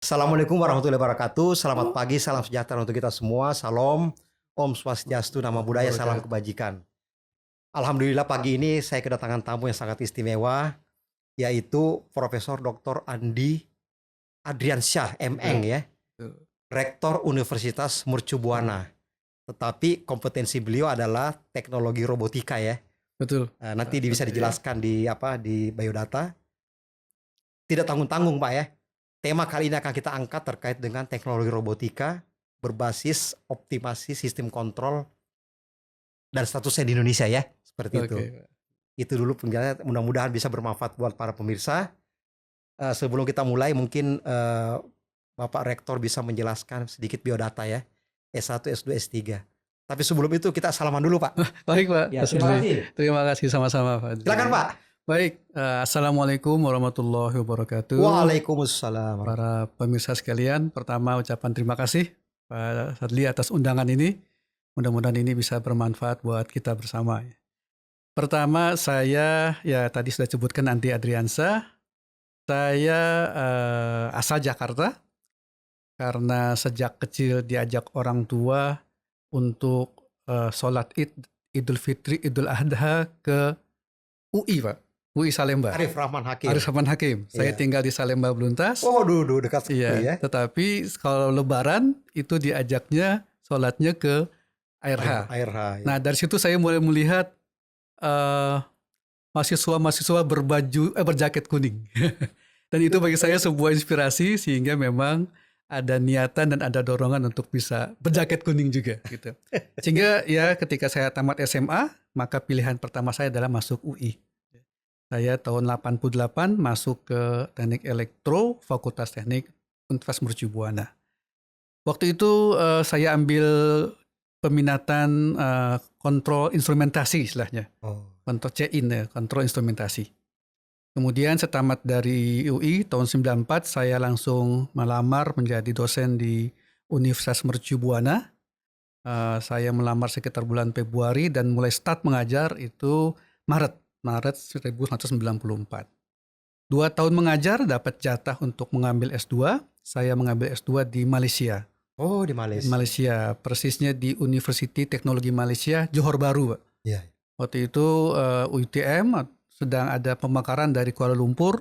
Assalamualaikum warahmatullahi wabarakatuh. Selamat pagi, salam sejahtera untuk kita semua. Salam, Om Swastiastu, Nama Budaya, salam kebajikan. Alhamdulillah pagi ini saya kedatangan tamu yang sangat istimewa, yaitu Profesor Dr. Andi Adriansyah, MN ya, Rektor Universitas Mercu Buana. Tetapi kompetensi beliau adalah teknologi robotika ya. Betul. Nanti bisa dijelaskan di biodata. Tidak tanggung-tanggung Pak ya. Tema kali ini akan kita angkat terkait dengan teknologi robotika berbasis optimasi sistem kontrol dan statusnya di Indonesia ya, seperti itu. Itu dulu penjelasan, mudah-mudahan bisa bermanfaat buat para pemirsa. Sebelum kita mulai mungkin Bapak Rektor bisa menjelaskan sedikit biodata ya, S1, S2, S3. Tapi sebelum itu kita salaman dulu Pak. Baik Pak. Ya, terima kasih. Terima kasih sama-sama Pak. Silakan Pak. Baik, Assalamualaikum warahmatullahi wabarakatuh. Waalaikumsalam. Para pemirsa sekalian, pertama ucapan terima kasih Pak Sadli atas undangan ini. Mudah-mudahan ini bisa bermanfaat buat kita bersama. Pertama saya, ya tadi sudah sebutkan Andi Adriansyah. Saya asal Jakarta karena sejak kecil diajak orang tua untuk sholat Idul Fitri, Idul Adha ke UI Pak. UI Salemba. Arif Rahman Hakim. Arif Rahman Hakim. Saya tinggal di Salemba Beluntas. Oh, dekat sekali ya. Tetapi kalau Lebaran itu diajaknya sholatnya ke ARH. ARH. Ya. Nah dari situ saya mulai melihat mahasiswa-mahasiswa berjaket kuning. Dan itu bagi saya sebuah inspirasi sehingga memang ada niatan dan ada dorongan untuk bisa berjaket kuning juga gitu. Sehingga ya ketika saya tamat SMA, maka pilihan pertama saya adalah masuk UI. Saya tahun 88 masuk ke Teknik Elektro, Fakultas Teknik Universitas Mercu Buana. Waktu itu saya ambil peminatan kontrol instrumentasi istilahnya. Kontrol C-in ya, kontrol instrumentasi. Kemudian setamat dari UI tahun 94 saya langsung melamar menjadi dosen di Universitas Mercu Buana. Saya melamar sekitar bulan Februari dan mulai start mengajar itu Maret 1994. 2 tahun mengajar dapat jatah untuk mengambil S2. Saya mengambil S2 di Malaysia. Oh, di Malaysia. Malaysia, persisnya di University Teknologi Malaysia, Johor Bahru. Iya. Waktu itu UiTM sedang ada pemekaran dari Kuala Lumpur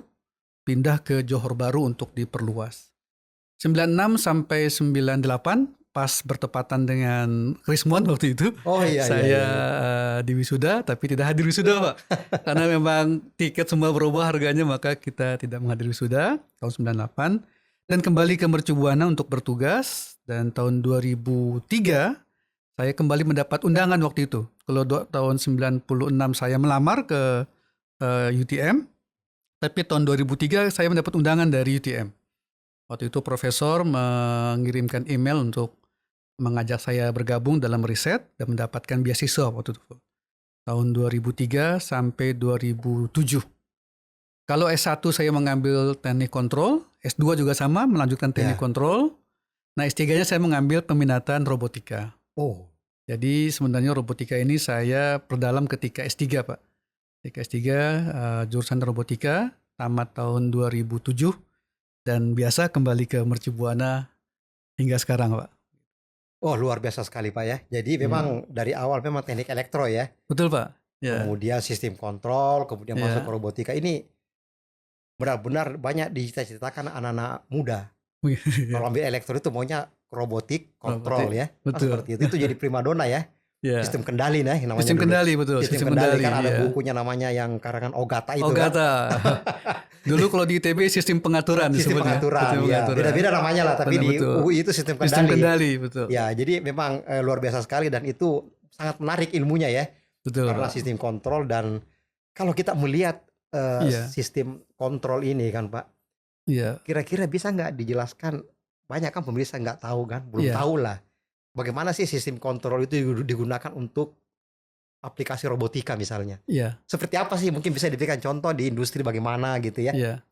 pindah ke Johor Bahru untuk diperluas. 96 sampai 98 pas bertepatan dengan Krismon waktu itu. Oh iya. Saya di wisuda tapi tidak hadir wisuda Pak. Karena memang tiket semua berubah harganya maka kita tidak menghadiri wisuda tahun 98 dan kembali ke Mercu Buana untuk bertugas dan tahun 2003 saya kembali mendapat undangan waktu itu. Kalau tahun 96 saya melamar ke UTM, tapi tahun 2003 saya mendapat undangan dari UTM. Waktu itu profesor mengirimkan email untuk mengajak saya bergabung dalam riset dan mendapatkan beasiswa waktu itu. Tahun 2003 sampai 2007. Kalau S1 saya mengambil teknik kontrol, S2 juga sama melanjutkan teknik kontrol. Nah S3-nya saya mengambil peminatan robotika. Oh. Jadi sebenarnya robotika ini saya perdalam ketika S3 Pak. Ketika S3 jurusan robotika tamat tahun 2007 dan biasa kembali ke Mercu Buana hingga sekarang Pak. Oh luar biasa sekali Pak ya. Jadi memang dari awal memang teknik elektro ya. Betul Pak. Ya. Kemudian sistem kontrol, kemudian masuk ke robotika. Ini benar-benar banyak dicita-citakan anak-anak muda. Kalau ambil elektro itu maunya robotik, kontrol ya. Betul. Seperti itu. Itu jadi primadona ya. Sistem kendali nah namanya. Sistem kendali betul. Sistem kendali kan ada bukunya namanya yang karangan Ogata itu Ogata. Dulu kalau di ITB sistem pengaturan sistem pengaturan, ya. Beda-beda namanya lah, tapi di UI itu sistem kendali. Sistem kendali, betul. Ya, jadi memang luar biasa sekali dan itu sangat menarik ilmunya ya. Betul. Karena sistem kontrol dan kalau kita melihat sistem kontrol ini kan Pak, kira-kira bisa nggak dijelaskan? Banyak kan pemirsa nggak tahu kan, belum tahu lah. Bagaimana sih sistem kontrol itu digunakan untuk aplikasi robotika misalnya? Seperti apa sih? Mungkin bisa diberikan contoh di industri bagaimana gitu ya?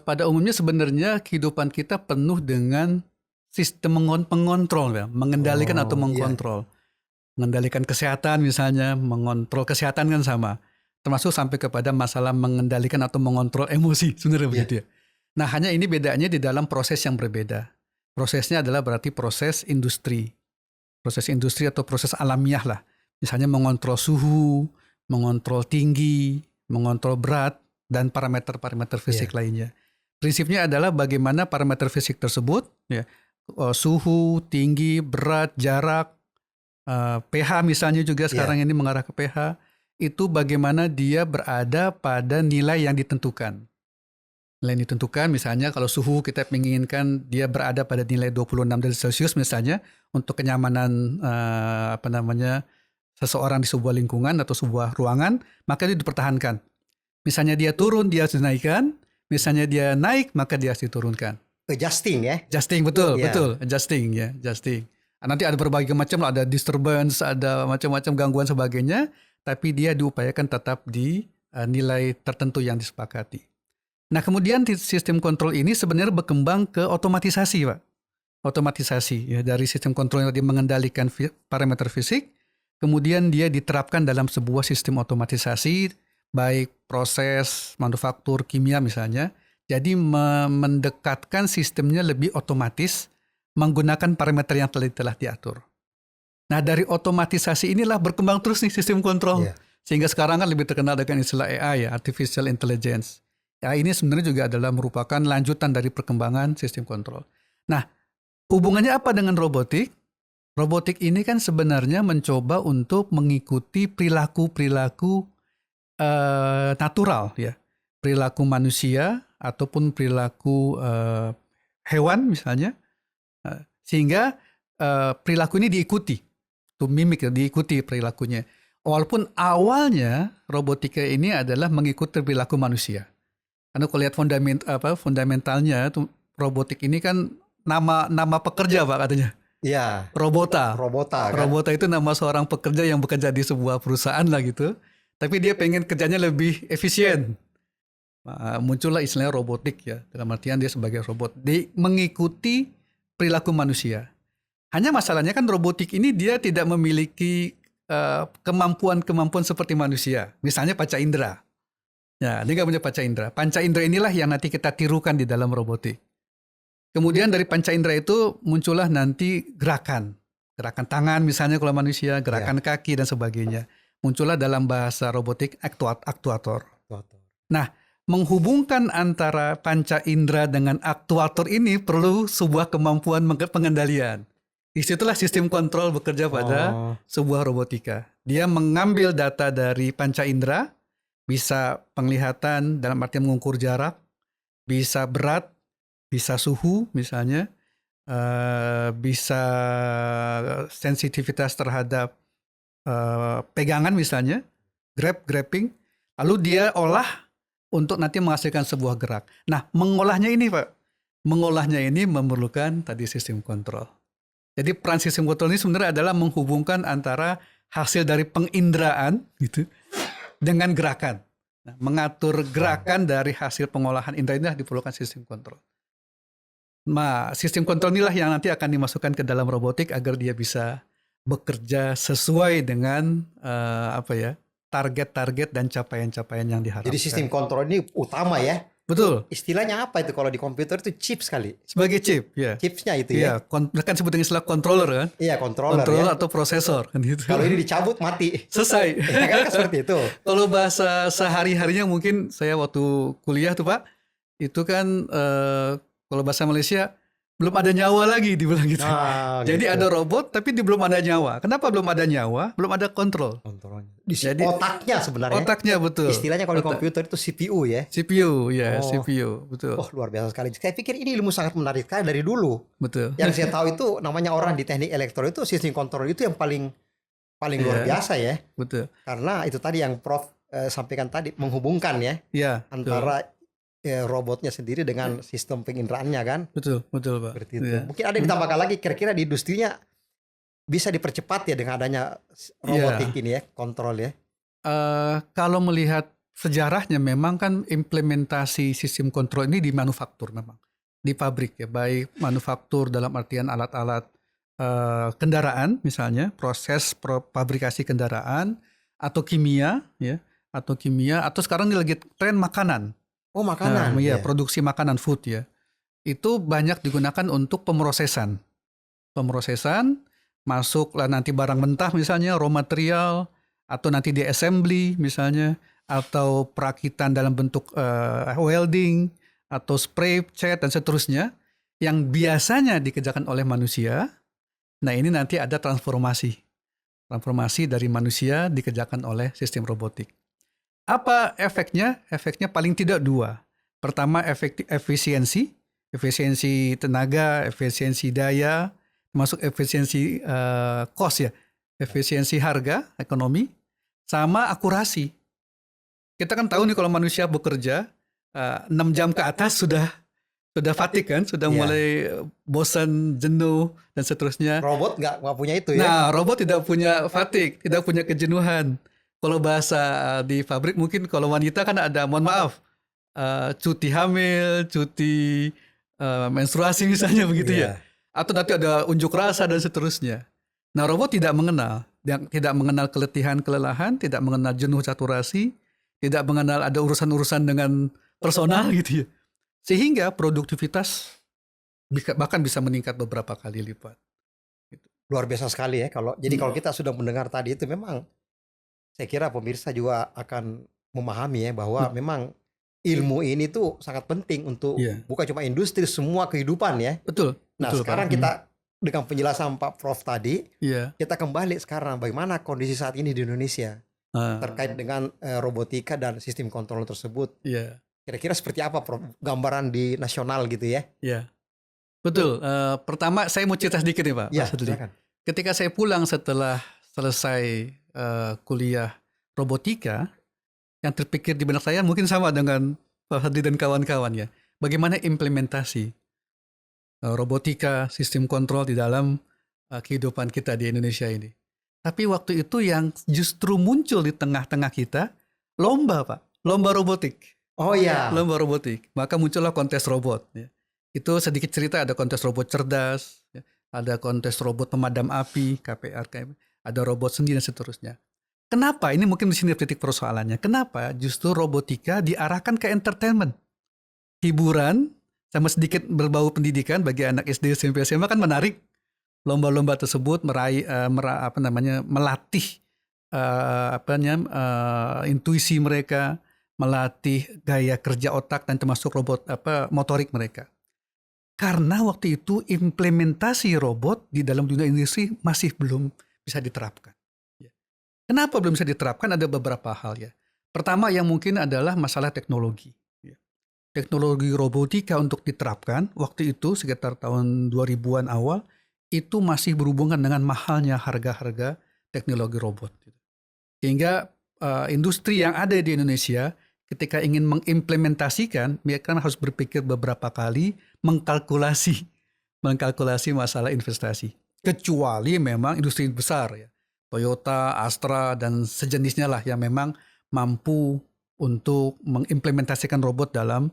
Pada umumnya sebenarnya kehidupan kita penuh dengan sistem pengontrol ya, mengendalikan atau mengkontrol. Mengendalikan kesehatan misalnya, mengontrol kesehatan kan sama. Termasuk sampai kepada masalah mengendalikan atau mengontrol emosi sebenarnya begitu ya. Nah, hanya ini bedanya di dalam proses yang berbeda. Prosesnya adalah berarti proses industri. Proses industri atau proses alamiah lah. Misalnya mengontrol suhu, mengontrol tinggi, mengontrol berat, dan parameter-parameter fisik lainnya. Prinsipnya adalah bagaimana parameter fisik tersebut, ya, suhu, tinggi, berat, jarak, pH misalnya juga sekarang ini mengarah ke pH, itu bagaimana dia berada pada nilai yang ditentukan. Nilai yang ditentukan misalnya kalau suhu kita menginginkan dia berada pada nilai 26 derajat Celcius misalnya untuk kenyamanan seseorang di sebuah lingkungan atau sebuah ruangan, maka itu dipertahankan. Misalnya dia turun, dia harus dinaikkan. Misalnya dia naik, maka dia harus diturunkan. Adjusting ya. Adjusting, betul. Adjusting ya, adjusting. Nanti ada berbagai macam, ada disturbance, ada macam-macam gangguan sebagainya, tapi dia diupayakan tetap di nilai tertentu yang disepakati. Nah, kemudian sistem kontrol ini sebenarnya berkembang ke otomatisasi, Pak. Otomatisasi ya, dari sistem kontrol yang tadi mengendalikan parameter fisik, kemudian dia diterapkan dalam sebuah sistem otomatisasi, baik proses, manufaktur, kimia misalnya. Jadi mendekatkan sistemnya lebih otomatis menggunakan parameter yang telah diatur. Nah, dari otomatisasi inilah berkembang terus nih sistem kontrol. Sehingga sekarang kan lebih terkenal dengan istilah AI ya, Artificial Intelligence. Ya, ini sebenarnya juga adalah merupakan lanjutan dari perkembangan sistem kontrol. Nah, hubungannya apa dengan robotik? Robotik ini kan sebenarnya mencoba untuk mengikuti perilaku-perilaku natural ya, perilaku manusia ataupun perilaku hewan misalnya, sehingga perilaku ini diikuti, diikuti perilakunya. Walaupun awalnya robotika ini adalah mengikuti perilaku manusia. Karena kalau lihat fundamentalnya tuh robotik ini kan nama pekerja Pak katanya. Iya. Robota. Kan? Robota itu nama seorang pekerja yang bekerja di sebuah perusahaan lah gitu. Tapi dia pengen kerjanya lebih efisien. Muncullah istilahnya robotik ya. Dalam artian dia sebagai robot. Dia mengikuti perilaku manusia. Hanya masalahnya kan robotik ini dia tidak memiliki kemampuan-kemampuan seperti manusia. Misalnya panca indera. Ya, dia nggak punya panca indera. Panca indera inilah yang nanti kita tirukan di dalam robotik. Kemudian dari panca indera itu muncullah nanti gerakan. Gerakan tangan misalnya kalau manusia, gerakan kaki dan sebagainya. Muncullah dalam bahasa robotik aktuator. Nah, menghubungkan antara panca indera dengan aktuator ini perlu sebuah kemampuan pengendalian. Disitulah sistem kontrol bekerja pada sebuah robotika. Dia mengambil data dari panca indera, bisa penglihatan dalam artian mengukur jarak, bisa berat, bisa suhu misalnya, bisa sensitivitas terhadap pegangan misalnya, grabbing, lalu dia olah untuk nanti menghasilkan sebuah gerak. Nah, mengolahnya ini Pak, memerlukan tadi sistem kontrol. Jadi peran sistem kontrol ini sebenarnya adalah menghubungkan antara hasil dari penginderaan gitu dengan gerakan. Nah, mengatur gerakan dari hasil pengolahan indera ini diperlukan sistem kontrol. Nah, sistem kontrol inilah yang nanti akan dimasukkan ke dalam robotik agar dia bisa bekerja sesuai dengan target-target dan capaian-capaian yang diharapkan. Jadi sistem kontrol ini utama ya. Betul. Istilahnya apa itu kalau di komputer itu chip sekali. Sebagai chip, ya. Chipsnya itu ya. Iya, kan sebut dengan istilah controller kan. Iya, controller atau prosesor kan gitu. Kalau ini dicabut mati. Selesai. Ya kan seperti itu. Kalau bahasa sehari-harinya mungkin saya waktu kuliah tuh Pak, itu kan kalau bahasa Malaysia belum ada nyawa lagi dibilang gitu. Jadi ada robot tapi belum ada nyawa. Kenapa belum ada nyawa? Belum ada kontrolnya. Jadi otaknya sebenarnya. Otaknya betul. Istilahnya kalau di komputer itu CPU ya. CPU ya, CPU betul. Oh, luar biasa sekali. Saya pikir ini ilmu sangat menarik sekali dari dulu. Betul. Yang saya tahu itu namanya orang di teknik elektro itu sistem kontrol itu yang paling luar biasa ya. Betul. Karena itu tadi yang Prof sampaikan tadi menghubungkan ya. Antara robotnya sendiri dengan sistem penginderaannya kan. Betul Pak. Seperti itu. Mungkin ada yang ditambahkan lagi kira-kira di industrinya bisa dipercepat ya dengan adanya robotik ini ya, kontrol ya. Kalau melihat sejarahnya memang kan implementasi sistem kontrol ini di manufaktur memang. Di pabrik ya, baik manufaktur dalam artian alat-alat kendaraan misalnya, proses pabrikasi kendaraan atau kimia ya, atau sekarang ini lagi tren makanan. Oh, makanan. Ya, Ya. produksi makanan food ya. Itu banyak digunakan untuk pemrosesan. Pemrosesan, masuklah nanti barang mentah misalnya, raw material, atau nanti di assembly misalnya, atau perakitan dalam bentuk welding, atau spray, cat, dan seterusnya, yang biasanya dikerjakan oleh manusia. Nah ini nanti ada transformasi. Transformasi dari manusia dikerjakan oleh sistem robotik. Apa efeknya? Efeknya paling tidak dua. Pertama efisiensi tenaga, efisiensi daya, termasuk efisiensi cost ya, efisiensi harga ekonomi, sama akurasi. Kita kan tahu nih kalau manusia bekerja 6 jam ke atas sudah fatigue kan, sudah Iya. mulai bosan, jenuh dan seterusnya. Robot nggak punya itu ya. Nah, robot tidak punya fatigue, tidak punya kejenuhan. Kalau bahasa di pabrik mungkin kalau wanita kan ada, mohon maaf, cuti hamil, cuti menstruasi misalnya begitu ya. Iya. Atau nanti ada unjuk rasa dan seterusnya. Nah, robot tidak mengenal. Tidak mengenal keletihan, kelelahan, tidak mengenal jenuh, saturasi, tidak mengenal ada urusan-urusan dengan personal gitu ya. Sehingga produktivitas bahkan bisa meningkat beberapa kali lipat. Luar biasa sekali ya. Jadi kalau kita sudah mendengar tadi itu, memang saya kira pemirsa juga akan memahami ya bahwa memang ilmu ini tuh sangat penting untuk bukan cuma industri, semua kehidupan ya. Betul. Nah, betul, sekarang Pak. kita dengan penjelasan Pak Prof tadi, kita kembali sekarang bagaimana kondisi saat ini di Indonesia terkait dengan robotika dan sistem kontrol tersebut. Kira-kira seperti apa Prof? Gambaran di nasional gitu ya? Iya. Betul. Pertama saya mau cerita sedikit nih Pak. Ya, Mas Adli. silakan. Ketika saya pulang setelah selesai kuliah robotika, yang terpikir di benak saya mungkin sama dengan Pak Hadli dan kawan-kawan ya. Bagaimana implementasi robotika, sistem kontrol di dalam kehidupan kita di Indonesia ini. Tapi waktu itu yang justru muncul di tengah-tengah kita, lomba Pak. Lomba robotik. Oh iya. Lomba robotik. Maka muncullah kontes robot. Ya. Itu sedikit cerita, ada kontes robot cerdas, ya. Ada kontes robot pemadam api, KPR, ada robot seni dan seterusnya. Kenapa? Ini mungkin di sini titik persoalannya. Kenapa justru robotika diarahkan ke entertainment, hiburan, sama sedikit berbau pendidikan bagi anak SD, SMP, SMA kan menarik. Lomba-lomba tersebut melatih intuisi mereka, melatih gaya kerja otak dan termasuk motorik mereka. Karena waktu itu implementasi robot di dalam dunia industri masih belum bisa diterapkan. Kenapa belum bisa diterapkan? Ada beberapa hal ya. Pertama yang mungkin adalah masalah teknologi. Teknologi robotika untuk diterapkan waktu itu sekitar tahun 2000-an awal itu masih berhubungan dengan mahalnya harga-harga teknologi robot. Sehingga industri yang ada di Indonesia ketika ingin mengimplementasikan, mereka harus berpikir beberapa kali mengkalkulasi masalah investasi. Kecuali memang industri besar ya, Toyota, Astra dan sejenisnya lah yang memang mampu untuk mengimplementasikan robot dalam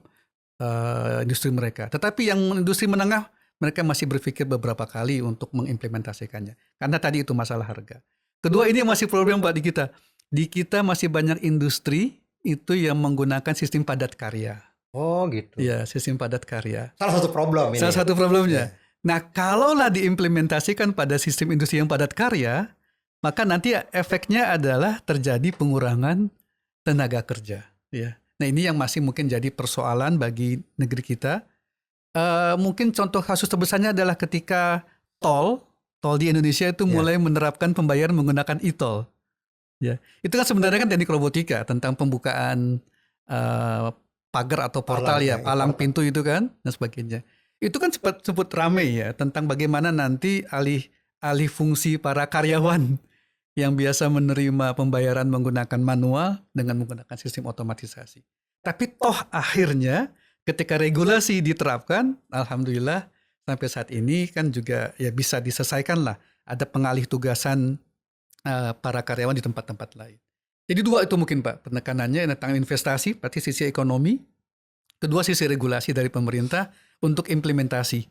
industri mereka. Tetapi yang industri menengah mereka masih berpikir beberapa kali untuk mengimplementasikannya. Karena tadi itu masalah harga. Kedua ini masih problem Pak di kita. Di kita masih banyak industri itu yang menggunakan sistem padat karya. Oh gitu. Ya, sistem padat karya. Salah satu problem ini. Salah satu problemnya. Nah, kalaulah diimplementasikan pada sistem industri yang padat karya, maka nanti efeknya adalah terjadi pengurangan tenaga kerja. Ya. Nah, ini yang masih mungkin jadi persoalan bagi negeri kita. Mungkin contoh kasus terbesarnya adalah ketika tol di Indonesia itu mulai menerapkan pembayaran menggunakan e-tol. Ya, itu kan sebenarnya kan teknik robotika tentang pembukaan pagar atau portal palang pintu itu kan dan sebagainya. Itu kan sempat ramai ya tentang bagaimana nanti alih fungsi para karyawan yang biasa menerima pembayaran menggunakan manual dengan menggunakan sistem otomatisasi. Tapi toh akhirnya ketika regulasi diterapkan, alhamdulillah sampai saat ini kan juga ya bisa diselesaikan lah. Ada pengalih tugasan para karyawan di tempat-tempat lain. Jadi dua itu mungkin Pak, penekanannya tentang investasi, berarti sisi ekonomi. Kedua sisi regulasi dari pemerintah untuk implementasi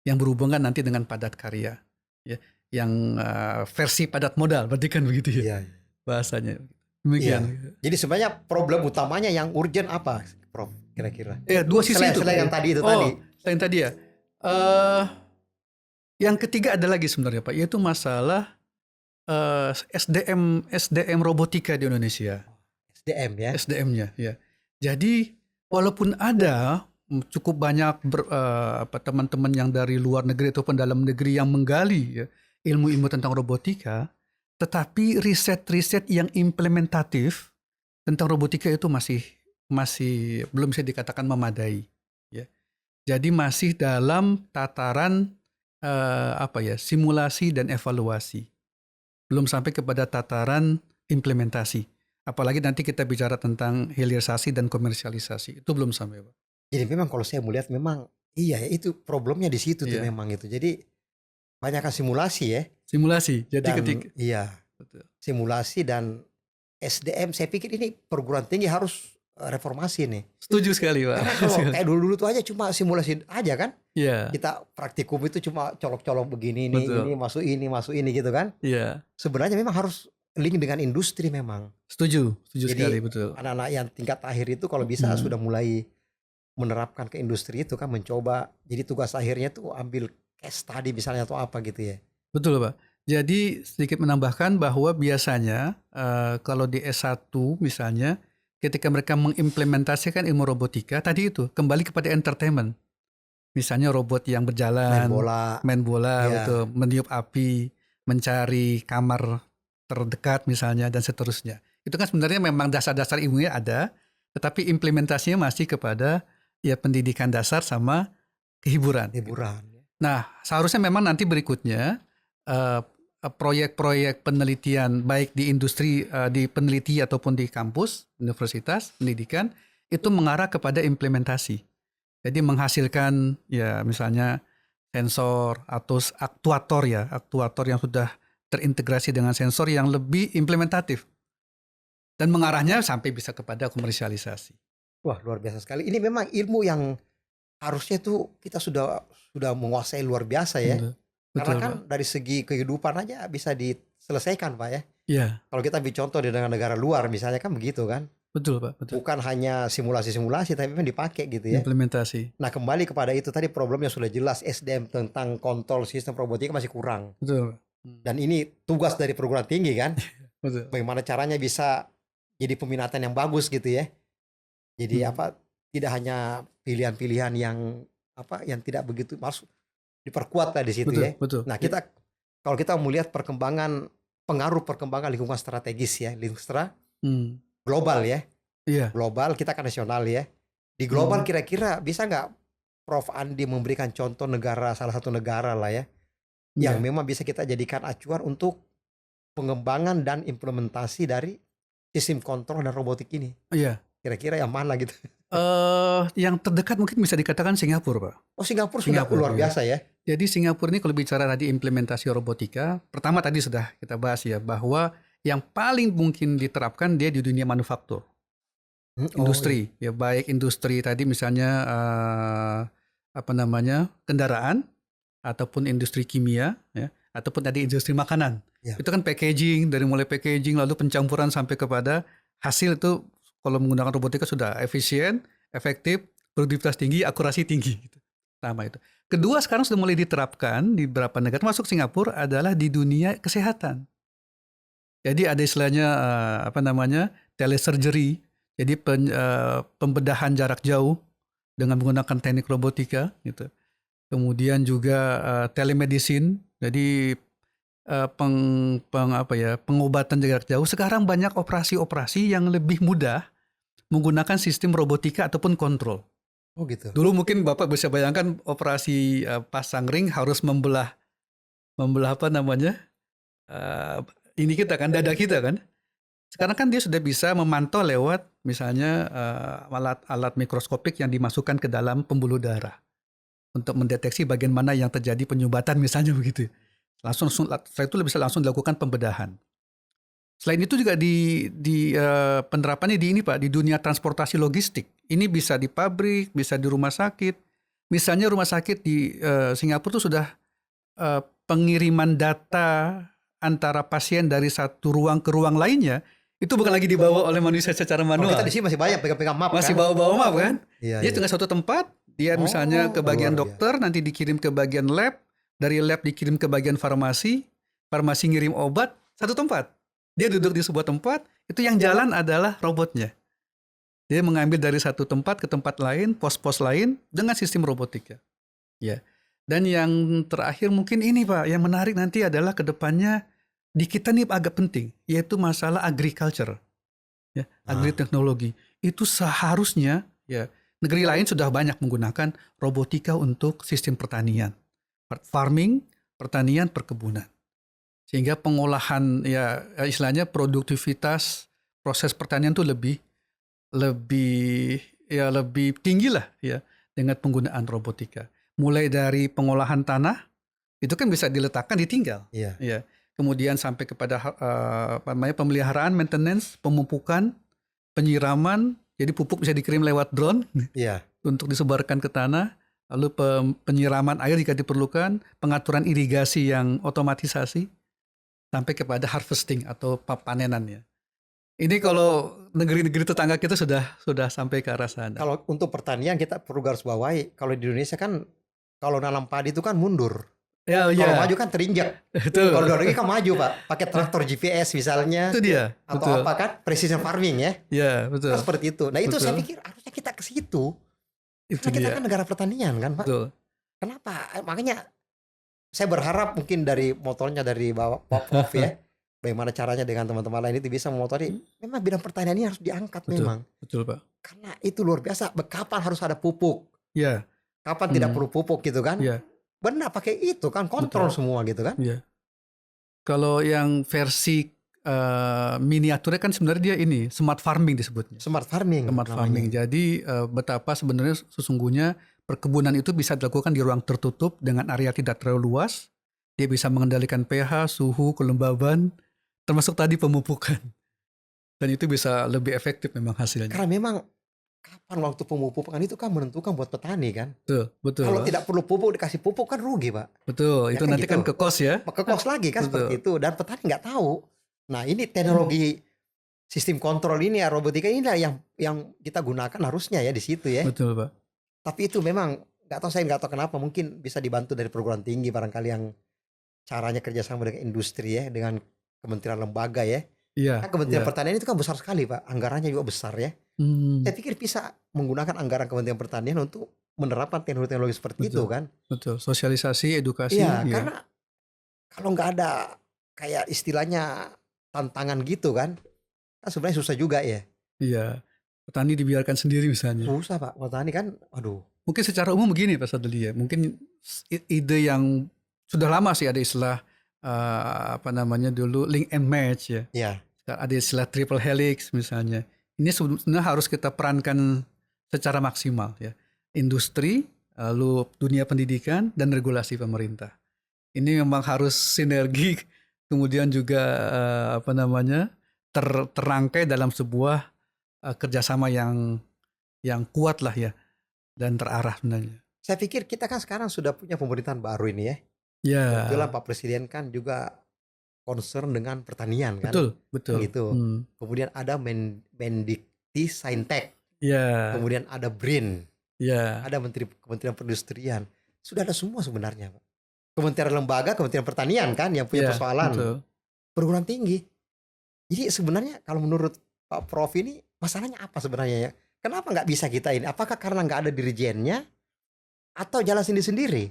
yang berhubungan nanti dengan padat karya. Ya, yang versi padat modal, berarti kan begitu ya bahasanya. Demikian. Jadi sebenarnya problem utamanya yang urgent apa, Prof, kira-kira? Dua sisi Selain itu, selain Pak, yang ya. tadi itu tadi. Selain tadi ya. Eh, yang ketiga ada lagi sebenarnya, Pak, yaitu masalah SDM robotika di Indonesia. SDM ya. SDM-nya ya. Jadi walaupun ada cukup banyak teman-teman yang dari luar negeri ataupun dalam negeri yang menggali ya, ilmu-ilmu tentang robotika, tetapi riset-riset yang implementatif tentang robotika itu masih belum bisa dikatakan memadai ya. Jadi masih dalam tataran simulasi dan evaluasi. Belum sampai kepada tataran implementasi. Apalagi nanti kita bicara tentang hilirisasi dan komersialisasi. Itu belum sampai, Pak. Jadi memang kalau saya melihat memang iya ya, itu problemnya di situ tuh Iya. memang itu. Jadi banyakkan simulasi ya. Simulasi. Jadi Dan ketika iya, betul. simulasi dan SDM saya pikir ini perguruan tinggi harus reformasi nih. Setuju sekali, Pak. Karena kalau kayak dulu-dulu tuh aja cuma simulasi aja kan. Iya. Kita praktikum itu cuma colok-colok begini nih, Betul. ini masuk ini gitu kan. Iya. Sebenarnya memang harus link dengan industri memang. Setuju Jadi sekali, betul. anak-anak yang tingkat akhir itu kalau bisa sudah mulai menerapkan ke industri itu kan, mencoba. Jadi tugas akhirnya tuh ambil case study misalnya atau apa gitu ya. Betul, Pak. Jadi sedikit menambahkan bahwa biasanya kalau di S1 misalnya ketika mereka mengimplementasikan ilmu robotika tadi itu kembali kepada entertainment. Misalnya robot yang berjalan, main bola, Iya. betul, meniup api, mencari kamar terdekat misalnya dan seterusnya. Itu kan sebenarnya memang dasar-dasar ilmunya ada, tetapi implementasinya masih kepada ya pendidikan dasar sama hiburan. Nah, seharusnya memang nanti berikutnya proyek-proyek penelitian baik di industri, di peneliti ataupun di kampus, universitas, pendidikan itu mengarah kepada implementasi. Jadi menghasilkan ya misalnya sensor atau aktuator yang sudah terintegrasi dengan sensor yang lebih implementatif. Dan mengarahnya sampai bisa kepada komersialisasi. Wah, luar biasa sekali. Ini memang ilmu yang harusnya tuh kita sudah menguasai luar biasa ya. Betul. Karena Betul, kan Pak. dari segi kehidupan aja bisa diselesaikan, Pak ya. Iya, Kalau kita ambil contoh di negara luar misalnya kan begitu kan. betul, Pak, betul. Bukan hanya simulasi-simulasi tapi memang dipakai gitu ya. Implementasi. Nah, kembali kepada itu tadi, problemnya sudah jelas, SDM tentang kontrol sistem robotika masih kurang. Betul, Pak. Dan ini tugas dari perguruan tinggi kan. Betul. Bagaimana caranya bisa jadi peminatan yang bagus gitu ya. Jadi tidak hanya pilihan-pilihan yang tidak begitu masuk, diperkuat lah di situ Betul, ya. betul. Nah, kalau kita melihat pengaruh perkembangan lingkungan strategis ya, global ya. Iya. Global, kita kan nasional ya. Di global kira-kira bisa nggak Prof Andi memberikan contoh salah satu negara lah ya, yang memang bisa kita jadikan acuan untuk pengembangan dan implementasi dari sistem kontrol dan robotik ini. Iya. Kira-kira yang mana gitu? Yang terdekat mungkin bisa dikatakan Singapura, Pak. Oh, Singapura sudah luar biasa ya. Jadi Singapura ini kalau bicara tadi implementasi robotika, pertama tadi sudah kita bahas ya, bahwa yang paling mungkin diterapkan dia di dunia manufaktur. Industri, ya baik industri tadi misalnya kendaraan, ataupun industri kimia, ya, ataupun tadi industri makanan. Ya. Itu kan packaging, dari mulai packaging lalu pencampuran sampai kepada hasil itu kalau menggunakan robotika sudah efisien, efektif, produktivitas tinggi, akurasi tinggi. Gitu. Sama itu. Kedua sekarang sudah mulai diterapkan di beberapa negara, termasuk Singapura, adalah di dunia kesehatan. Jadi ada istilahnya telesurgery, jadi pembedahan jarak jauh dengan menggunakan teknik robotika, gitu. Kemudian juga telemedicine, jadi pengobatan jarak jauh. Sekarang banyak operasi-operasi yang lebih mudah menggunakan sistem robotika ataupun kontrol. Oh gitu. Dulu mungkin Bapak bisa bayangkan operasi pasang ring harus membelah ini kita kan, dada kita kan. Sekarang kan dia sudah bisa memantau lewat misalnya alat mikroskopik yang dimasukkan ke dalam pembuluh darah untuk mendeteksi bagian mana yang terjadi penyumbatan misalnya begitu. Setelah itu bisa langsung dilakukan pembedahan. Selain itu juga di penerapannya di ini Pak, di dunia transportasi logistik. Ini bisa di pabrik, bisa di rumah sakit. Misalnya rumah sakit di Singapura itu sudah pengiriman data antara pasien dari satu ruang ke ruang lainnya itu bukan lagi dibawa oleh manusia secara Kalau kita manual. di sini masih banyak pegang-pegang map Masih kan. bawa-bawa map kan? Iya, Dia iya. tinggal satu tempat, dia misalnya ke bagian luar dokter, nanti dikirim ke bagian lab, dari lab dikirim ke bagian farmasi, farmasi ngirim obat, satu tempat. Dia duduk di sebuah tempat, itu yang jalan adalah robotnya. Dia mengambil dari satu tempat ke tempat lain, pos-pos lain dengan sistem robotika. Ya. Dan yang terakhir mungkin ini Pak, yang menarik nanti adalah ke depannya di kita nih agak penting, yaitu masalah agriculture. Ya, agri-teknologi. Itu seharusnya ya negeri lain sudah banyak menggunakan robotika untuk sistem pertanian. Farming, pertanian, perkebunan. Sehingga pengolahan ya istilahnya produktivitas proses pertanian itu lebih tinggi lah ya dengan penggunaan robotika. Mulai dari pengolahan tanah itu kan bisa diletakkan ditinggal. Iya. Ya. Kemudian sampai kepada pemeliharaan, maintenance, pemupukan, penyiraman. Jadi pupuk bisa dikirim lewat drone Iya. untuk disebarkan ke tanah. Lalu penyiraman air jika diperlukan, pengaturan irigasi yang otomatisasi, sampai kepada harvesting atau panenan ya. Ini kalau negeri-negeri tetangga kita sudah sampai ke arah sana. Kalau untuk pertanian kita perlu garis bawahi. Kalau di Indonesia kan kalau nanam padi itu kan mundur. Ya, Kalau ya. maju kan terinjak. Betul. Kalau di luar negeri kan maju Pak. Pakai traktor GPS misalnya. Itu dia. Atau Betul. apa kan. Precision farming ya. Ya, betul. Kan seperti itu. Nah itu Betul. saya pikir harusnya kita ke situ. Itu Karena kita dia. kan negara pertanian kan Pak. Betul. Kenapa? Makanya saya berharap mungkin dari motornya dari Pak Prof ya. Bagaimana caranya dengan teman-teman lain itu bisa memotori. Memang bidang pertanian ini harus diangkat Betul. memang. Betul, Pak. Karena itu luar biasa. Kapan harus ada pupuk? Ya, Kapan tidak perlu pupuk gitu kan? ya, Benar pakai itu kan kontrol Betul. semua gitu kan? ya. Kalau yang versi miniaturnya kan sebenarnya dia ini smart farming disebutnya. Smart farming. Smart namanya. farming. Jadi betapa sebenarnya sesungguhnya perkebunan itu bisa dilakukan di ruang tertutup dengan area tidak terlalu luas. Dia bisa mengendalikan pH, suhu, kelembaban, termasuk tadi pemupukan. Dan itu bisa lebih efektif memang hasilnya. Karena memang kapan waktu pemupukan itu kan menentukan buat petani kan. Betul, betul. Kalau Pak. tidak perlu pupuk dikasih pupuk kan rugi Pak. Betul, Ya itu kan nanti gitu. kan ke kos ya. Ke kos lagi kan Betul. seperti itu. Dan petani nggak tahu. Nah ini teknologi sistem kontrol ini ya robotika ini lah yang kita gunakan harusnya ya di situ ya. Betul Pak. Tapi itu memang saya nggak tahu kenapa mungkin bisa dibantu dari perguruan tinggi barangkali yang caranya kerjasama dengan industri ya, dengan kementerian lembaga ya. Iya. Kan Kementerian iya. Pertanian itu kan besar sekali Pak, anggarannya juga besar ya. Saya pikir bisa menggunakan anggaran Kementerian Pertanian untuk menerapkan teknologi-teknologi seperti itu Betul. kan. Betul, sosialisasi, edukasi. Iya, Iya. karena kalau nggak ada kayak istilahnya tantangan gitu kan sebenarnya susah juga ya. Iya. Petani dibiarkan sendiri misalnya. Susah Pak, petani kan, aduh. Mungkin secara umum begini Pak Sadli ya. Mungkin ide yang sudah lama sih ada istilah dulu link and match ya. Iya. Ada istilah triple helix misalnya. Ini sebenarnya harus kita perankan secara maksimal ya. Industri, lalu dunia pendidikan dan regulasi pemerintah. Ini memang harus sinergi, kemudian juga terrangkai dalam sebuah kerjasama yang kuat lah ya dan terarah sebenarnya. Saya pikir kita kan sekarang sudah punya pemerintahan baru ini ya. Ya. Kebetulan Pak Presiden kan juga concern dengan pertanian kan. Betul. Gitu. Kemudian ada Mendikti Saintek. Ya. Kemudian ada BRIN. Ya. Ada Kementerian Perindustrian. Sudah ada semua sebenarnya Pak. Kementerian lembaga, Kementerian Pertanian kan yang punya persoalan. Betul. Perguruan tinggi. Jadi sebenarnya kalau menurut Pak Prof ini masalahnya apa sebenarnya ya? Kenapa nggak bisa kita ini? Apakah karena nggak ada dirijennya atau jalan sendiri-sendiri?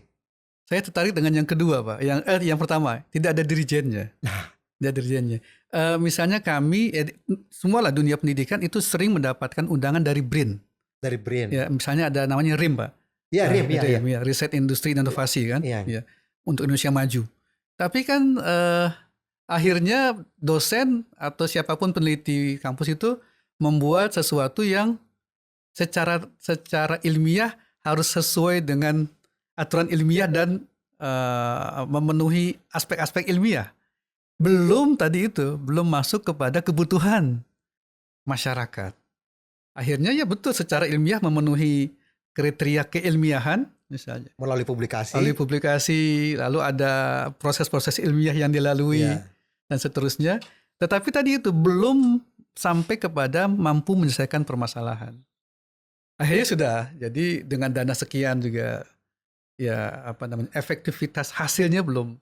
Saya tertarik dengan yang kedua Pak. Yang pertama tidak ada dirijennya. Tidak ada dirijennya. Misalnya kami semualah dunia pendidikan itu sering mendapatkan undangan dari BRIN. Dari BRIN. Ya, misalnya ada namanya RIM Pak. Iya RIM. Ya, Riset Industri dan Inovasi kan. Iya. Ya, untuk Indonesia Maju. Tapi kan akhirnya dosen atau siapapun peneliti kampus itu membuat sesuatu yang secara ilmiah harus sesuai dengan aturan ilmiah dan memenuhi aspek-aspek ilmiah. Belum masuk kepada kebutuhan masyarakat. Akhirnya ya betul secara ilmiah memenuhi kriteria keilmiahan misalnya. Melalui publikasi. Lalu ada proses-proses ilmiah yang dilalui dan seterusnya. Tetapi tadi itu belum sampai kepada mampu menyelesaikan permasalahan. Akhirnya sudah. Jadi dengan dana sekian juga ya apa namanya efektivitas hasilnya belum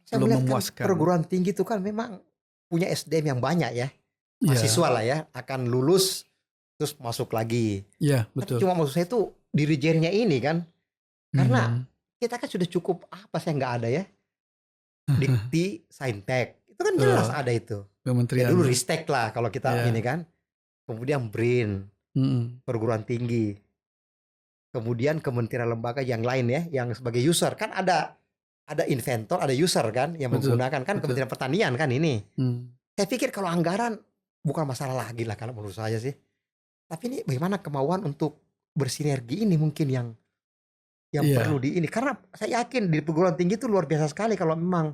Saya belum melihat kan memuaskan. perguruan tinggi itu kan memang punya SDM yang banyak ya. Iya, Mahasiswa lah ya akan lulus terus masuk lagi. iya Tapi betul. cuma maksud saya itu dirijennya ini kan. Karena Mhm. kita kan sudah cukup apa sih yang nggak ada ya. Dikti, Saintek. Itu kan jelas Betul, ada itu. Ya dulu kementeriannya. Ristek lah kalau kita ini Iya. kan. Kemudian BRIN, Mhm. perguruan tinggi. Kemudian kementerian lembaga yang lain ya, yang sebagai user kan ada inventor, ada user kan yang Betul, menggunakan kan betul. Kementerian Pertanian kan ini. Hmm. Saya pikir kalau anggaran bukan masalah lagi lah kalau menurut saya sih. Tapi ini bagaimana kemauan untuk bersinergi ini mungkin yang perlu Iya, di ini karena saya yakin di perguruan tinggi itu luar biasa sekali kalau memang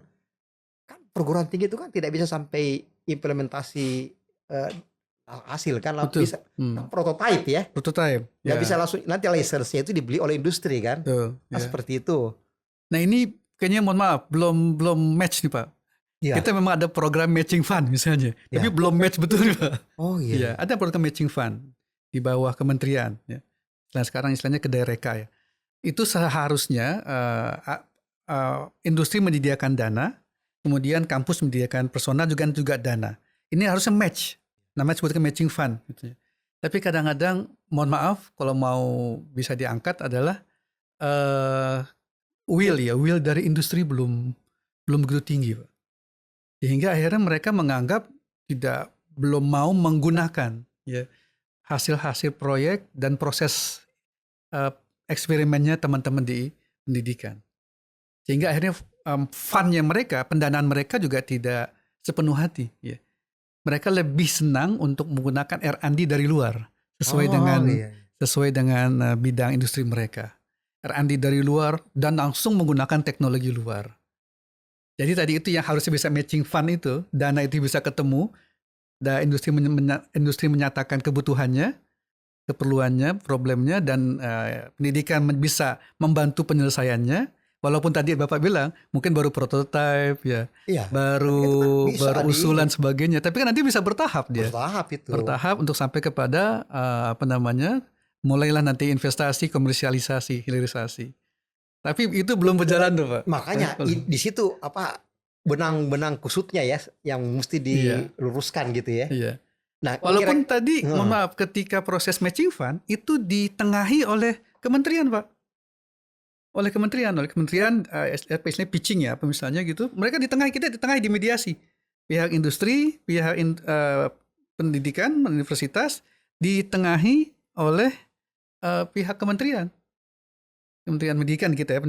kan perguruan tinggi itu kan tidak bisa sampai implementasi eh, hasil kan betul. bisa kan Hmm. prototype ya. Prototype. Nggak bisa Ya, langsung nanti license-nya itu dibeli oleh industri kan. betul. Nah, Ya. seperti itu. Nah ini kayaknya mohon maaf belum belum match nih Pak. Iya, Kita memang ada program matching fund misalnya, tapi iya. belum match betul nih Pak. Oh iya, Iya, iya. ada program matching fund di bawah kementerian. Ya. Nah sekarang istilahnya Kedereka ya. Itu seharusnya industri menyediakan dana, kemudian kampus menyediakan personal juga dana. Ini harusnya match, namanya sebutkan matching fund. Gitu ya. Tapi kadang-kadang, mohon maaf, kalau mau bisa diangkat adalah eh, will dari industri belum begitu tinggi, Pak. Sehingga akhirnya mereka menganggap belum mau menggunakan ya hasil-hasil proyek dan proses eh, eksperimennya teman-teman di pendidikan. Sehingga akhirnya fund-nya mereka, pendanaan mereka juga tidak sepenuh hati. Ya. Mereka lebih senang untuk menggunakan R&D dari luar sesuai Oh dengan iya, iya. bidang industri mereka. R&D dari luar dan langsung menggunakan teknologi luar. Jadi tadi itu yang harusnya bisa matching fund itu, dana itu bisa ketemu, dan industri menyatakan kebutuhannya, keperluannya, problemnya, dan pendidikan bisa membantu penyelesaiannya. Walaupun tadi Bapak bilang mungkin baru prototype ya, Iya, tapi itu kan baru bisa baru di ini usulan sebagainya. Tapi kan nanti bisa bertahap dia, bertahap itu. bertahap untuk sampai kepada apa namanya, mulailah nanti investasi, komersialisasi, hilirisasi. Tapi itu belum berjalan tuh Pak. Makanya Belum. di situ apa benang-benang kusutnya ya yang mesti Iya, diluruskan gitu ya. iya. Nah, Walaupun tadi, mohon Heeh. maaf, ketika proses matching fund itu ditengahi oleh kementerian, Pak. Oleh kementerian, istilahnya pitching ya, apa misalnya gitu. Mereka ditengahi, kita ditengahi di mediasi. Pihak industri, pihak pendidikan, universitas, ditengahi oleh pihak kementerian. Kementerian Pendidikan kita ya,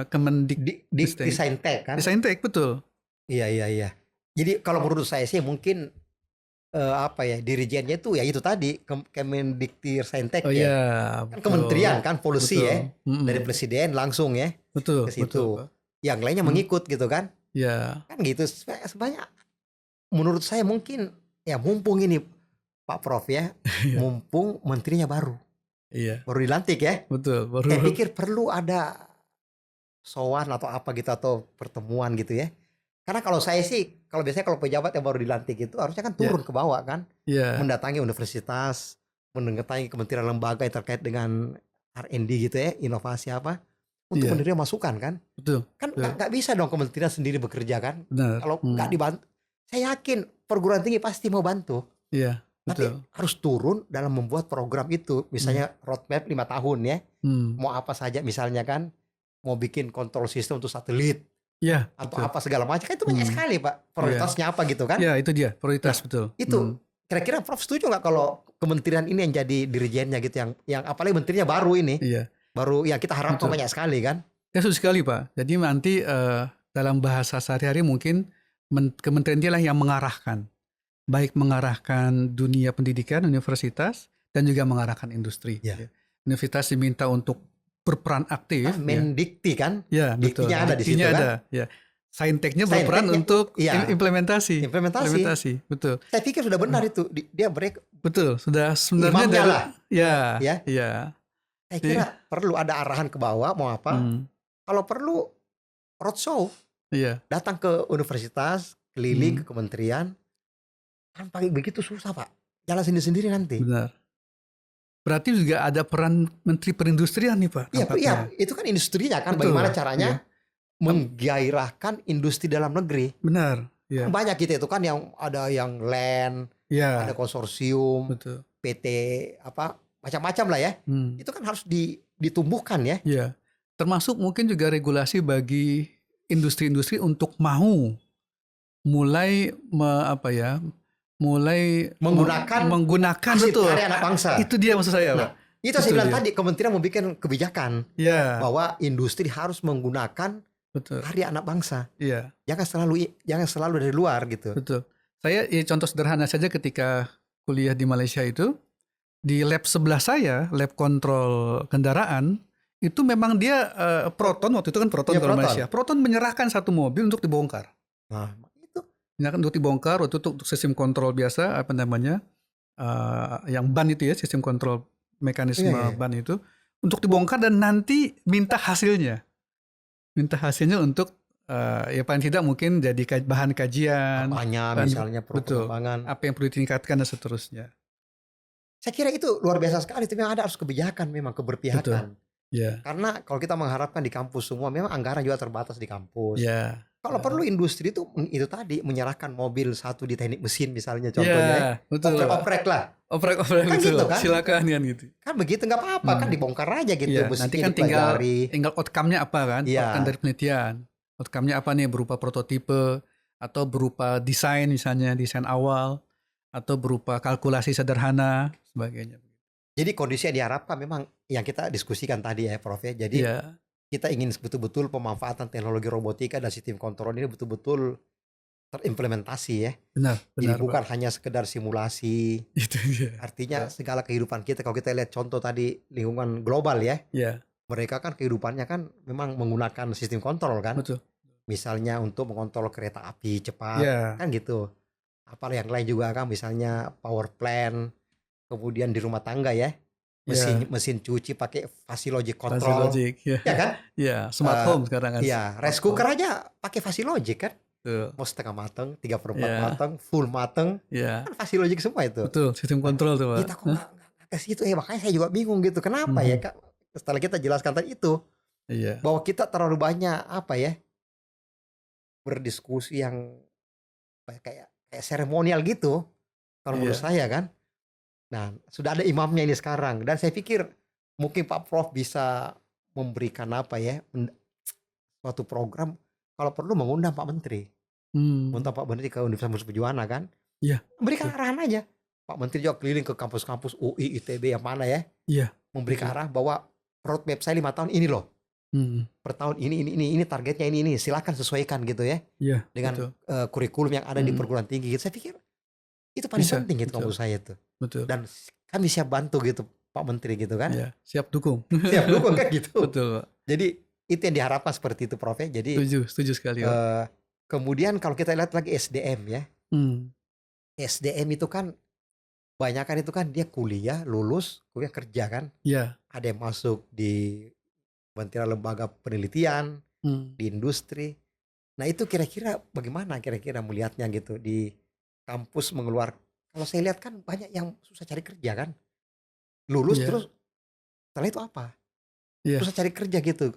Kemendik, Di Saintek kan. Desaintek, betul. Iya, iya, iya. Jadi kalau menurut saya sih mungkin apa ya dirijennya itu ya itu tadi Kemendikti Saintek Oh ya. iya, Kan betul. kementerian kan policy Betul. ya dari Mm-mm. presiden langsung ya Betul, ke betul, situ. Pak. Yang lainnya Mm. mengikut gitu kan. Ya, Kan gitu sebanyak menurut saya mungkin ya mumpung ini Pak Prof ya, iya, mumpung menterinya iya, baru dilantik ya. betul. Baru, Saya pikir perlu ada sowan atau apa gitu atau pertemuan gitu ya. Karena kalau saya sih, kalau biasanya kalau pejabat yang baru dilantik itu harusnya kan ya, turun ke bawah kan, ya, mendatangi universitas, mendatangi kementerian lembaga yang terkait dengan R&D gitu ya, inovasi apa, untuk iya, menerima masukan kan. betul, Kan betul, nggak bisa dong kementerian sendiri bekerja kan. benar. Kalau nggak dibantu, saya yakin perguruan tinggi pasti mau bantu. Iya, Tapi betul. harus turun dalam membuat program itu. Hmm, Misalnya roadmap 5 tahun ya. hmm. Mau apa saja misalnya kan. Mau bikin kontrol sistem untuk satelit. Ya, Atau betul. apa segala macam. Kan itu banyak Hmm. sekali Pak. Ya, Prioritasnya apa gitu kan. ya itu dia Nah prioritas betul. itu kira-kira Prof setuju nggak kalau kementerian ini yang jadi dirijennya gitu. Yang apalagi menterinya baru ini. Iya, Baru yang kita harapkan betul. banyak sekali kan. Ya setuju sekali Pak. Jadi nanti dalam bahasa sehari-hari mungkin kementerian dia lah yang mengarahkan, baik mengarahkan dunia pendidikan, universitas, dan juga mengarahkan industri. Ya. Ya. Universitas diminta untuk berperan aktif. Kan Ya. Mendikti kan. Ya, betul. Diktinya ada di situ Diktinya kan. ada, ya. Sainteknya berperan Sainteknya untuk iya. implementasi. Implementasi. Betul. Saya pikir sudah benar itu. Dia Betul, sudah sebenarnya imamnya dari lah. ya, Ya. ya. Saya Jadi, kira perlu ada arahan ke bawah mau apa. Kalau perlu roadshow. iya. Datang ke universitas, keliling ke kementerian. Kan pakai begitu susah Pak. Jalan sendiri-sendiri nanti. Benar. Berarti juga ada peran Menteri Perindustrian nih Pak Iya, iya, tampaknya. itu kan industrinya kan. Betul, Bagaimana iya. caranya menggairahkan industri dalam negeri. Benar. Kan Ya, banyak gitu itu kan yang ada yang land, ada ya, konsorsium, betul. PT apa macam-macam lah ya. Hmm. Itu kan harus ditumbuhkan ya. Ya, termasuk mungkin juga regulasi bagi industri-industri untuk mau mulai mulai menggunakan Hasil betul. karya anak bangsa. Itu dia maksud saya, Nah, Pak. itu Itu saya bilang dia. tadi kementerian membuat kebijakan Ya, bahwa industri harus menggunakan betul. karya anak bangsa. Iya, Jangan selalu dari luar gitu. betul. Saya contoh sederhana saja ketika kuliah di Malaysia itu, di lab sebelah saya, lab kontrol kendaraan, itu memang dia Proton, waktu itu kan Proton Iya, kalau Proton. Malaysia. Proton menyerahkan satu mobil untuk dibongkar. Nah, itu Menyerahkan untuk dibongkar, waktu itu untuk sistem kontrol biasa, yang ban itu ya, sistem kontrol mekanisme Iya, iya. ban itu, untuk dibongkar dan nanti minta hasilnya. Minta hasilnya untuk ya paling tidak mungkin jadi bahan kajian, apanya bahan- misalnya betul. pengembangan. apa yang perlu ditingkatkan dan seterusnya. Saya kira itu luar biasa sekali. Itu memang ada harus kebijakan, memang keberpihakan. Ya, Karena kalau kita mengharapkan di kampus semua, memang anggaran juga terbatas di kampus. ya, Kalau ya. perlu industri itu tadi menyerahkan mobil satu di teknik mesin misalnya contohnya. Ya, betul. Oprek-oprek lah. Oprek-oprek Kan gitu, gitu kan? silakan kan gitu. Kan begitu nggak apa-apa kan dibongkar aja gitu. Iya, Mesinnya nanti kan tinggal dipelajari. outcome-nya apa kan? Iya. Outcome dari penelitian. Outcome-nya apa nih, berupa prototipe atau berupa desain misalnya, desain awal atau berupa kalkulasi sederhana sebagainya. Jadi kondisi yang diharapkan memang yang kita diskusikan tadi ya Prof ya. Jadi Iya, kita ingin betul-betul pemanfaatan teknologi robotika dan sistem kontrol ini betul-betul terimplementasi ya. benar, Jadi benar. bukan Pak. hanya sekedar simulasi. Itu dia. Artinya Ya. segala kehidupan kita, kalau kita lihat contoh tadi lingkungan global ya. Iya, Mereka kan kehidupannya kan memang menggunakan sistem kontrol kan. betul. Misalnya untuk mengontrol kereta api cepat Iya, kan gitu. Apa yang lain juga kan misalnya power plant, kemudian di rumah tangga ya. iya. Mesin cuci pakai Fasilogic Fuzzy control. logic. Ya, Ya kan? ya, smart home sekarang kan. Iya, rice Smart cooker home. aja pakai Fasilogic kan. Betul. Mau setengah mateng, 3/4 Iya. mateng, full mateng, Ya, kan Fasilogic semua itu. betul. Sistem kontrol tuh, Pak. Kita kok nggak ke situ makanya saya juga bingung gitu. Kenapa ya Kak? Setelah kita jelaskan tadi itu Iya. bahwa kita terlalu banyak apa ya berdiskusi yang kayak seremonial gitu kalau menurut Iya. saya kan. Nah, sudah ada imamnya ini sekarang dan saya pikir mungkin Pak Prof bisa memberikan apa ya suatu program kalau perlu mengundang Pak Menteri. Mengundang Pak Menteri ke Universitas Perjuangan kan. Iya. Memberikan arahan aja. Pak Menteri juga keliling ke kampus-kampus UI, ITB yang mana ya. Iya. Memberikan arah bahwa roadmap saya 5 tahun ini loh. Per tahun ini targetnya ini silakan sesuaikan gitu ya Iya. dengan Betul. kurikulum yang ada di perguruan tinggi gitu. Saya pikir itu paling Bisa, penting gitu betul. kampus saya tuh. Betul. Dan kami siap bantu gitu Pak Menteri gitu kan. Iya, siap dukung. Siap dukung kan gitu. Betul, Pak. Jadi itu yang diharapkan seperti itu Prof ya. Jadi Setuju sekali, Pak. kemudian kalau kita lihat lagi SDM ya. SDM itu kan banyakan itu kan dia kuliah kerja kan. Iya. Ada yang masuk di Kementerian Lembaga Penelitian, di industri. Nah itu kira-kira bagaimana kira-kira melihatnya gitu di kampus mengeluarkan. Kalau saya lihat kan banyak yang susah cari kerja kan. Lulus Iya. terus setelah itu apa? Iya. Susah cari kerja gitu.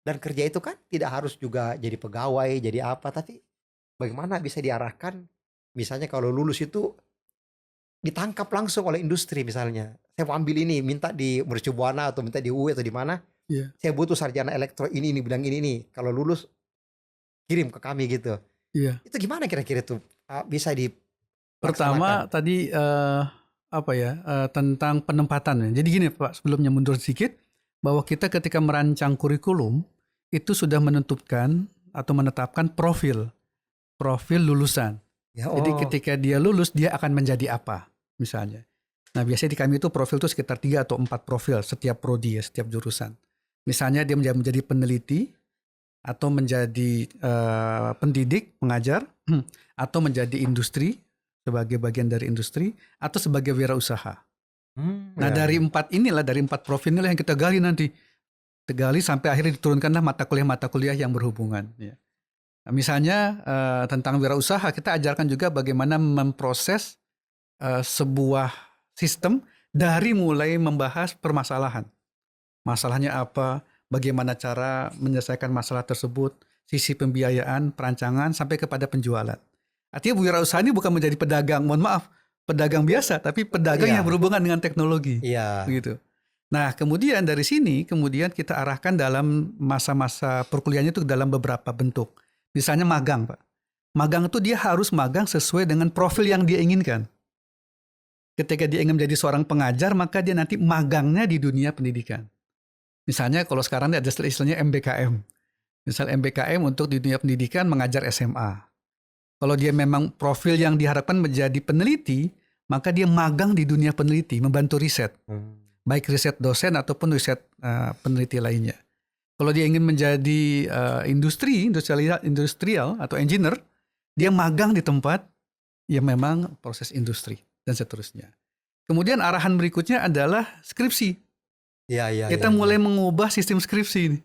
Dan kerja itu kan tidak harus juga jadi pegawai, jadi apa. Tapi bagaimana bisa diarahkan. Misalnya kalau lulus itu ditangkap langsung oleh industri misalnya. Saya mau ambil ini, minta di Mercu Buana atau minta di UI atau di mana. Iya. Saya butuh sarjana elektro ini bidang ini. Kalau lulus kirim ke kami gitu. Iya. Itu gimana kira-kira tuh bisa di Pertama tadi tentang penempatan. Jadi gini Pak, sebelumnya mundur sedikit, bahwa kita ketika merancang kurikulum itu sudah menentukan atau menetapkan profil lulusan. Ya, Jadi ketika dia lulus dia akan menjadi apa misalnya. Nah biasanya di kami itu profil itu sekitar 3 atau 4 profil setiap prodi ya, setiap jurusan. Misalnya dia menjadi peneliti atau menjadi pendidik, pengajar, atau menjadi industri sebagai bagian dari industri atau sebagai wirausaha. Nah dari 4 profil inilah yang kita gali nanti. Kita gali sampai akhirnya diturunkanlah mata kuliah yang berhubungan. Ya. Misalnya tentang wirausaha, kita ajarkan juga bagaimana memproses sebuah sistem dari mulai membahas permasalahan. Masalahnya apa, bagaimana cara menyelesaikan masalah tersebut, sisi pembiayaan, perancangan, sampai kepada penjualan. Artinya wirausaha ini bukan menjadi pedagang, mohon maaf, pedagang biasa, tapi pedagang yang Iya, berhubungan dengan teknologi. iya. Begitu. Nah, kemudian dari sini, kemudian kita arahkan dalam masa-masa perkuliahannya itu dalam beberapa bentuk. Misalnya magang, Pak. Magang itu dia harus magang sesuai dengan profil yang dia inginkan. Ketika dia ingin menjadi seorang pengajar, maka dia nanti magangnya di dunia pendidikan. Misalnya kalau sekarang ada istilahnya MBKM. Misal MBKM untuk di dunia pendidikan mengajar SMA. Kalau dia memang profil yang diharapkan menjadi peneliti, maka dia magang di dunia peneliti, membantu riset. Baik riset dosen ataupun riset peneliti lainnya. Kalau dia ingin menjadi industrial atau engineer, dia magang di tempat yang memang proses industri dan seterusnya. Kemudian arahan berikutnya adalah skripsi. Iya, iya, Kita iya, mulai iya. mengubah sistem skripsi ini.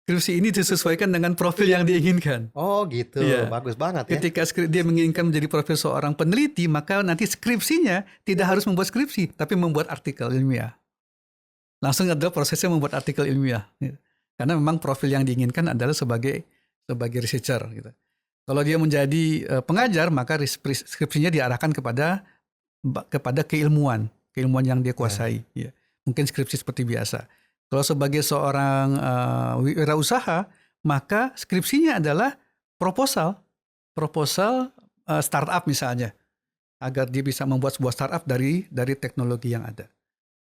Skripsi ini disesuaikan dengan profil yang diinginkan. Oh gitu, Iya. bagus banget ya. Ketika dia menginginkan menjadi profil seorang peneliti, maka nanti skripsinya tidak harus membuat skripsi, tapi membuat artikel ilmiah. Langsung adalah prosesnya membuat artikel ilmiah. Karena memang profil yang diinginkan adalah sebagai researcher. Gitu. Kalau dia menjadi pengajar, maka skripsinya diarahkan kepada keilmuan yang dia kuasai. Ya. Mungkin skripsi seperti biasa. Kalau sebagai seorang wirausaha, maka skripsinya adalah proposal startup misalnya, agar dia bisa membuat sebuah startup dari teknologi yang ada.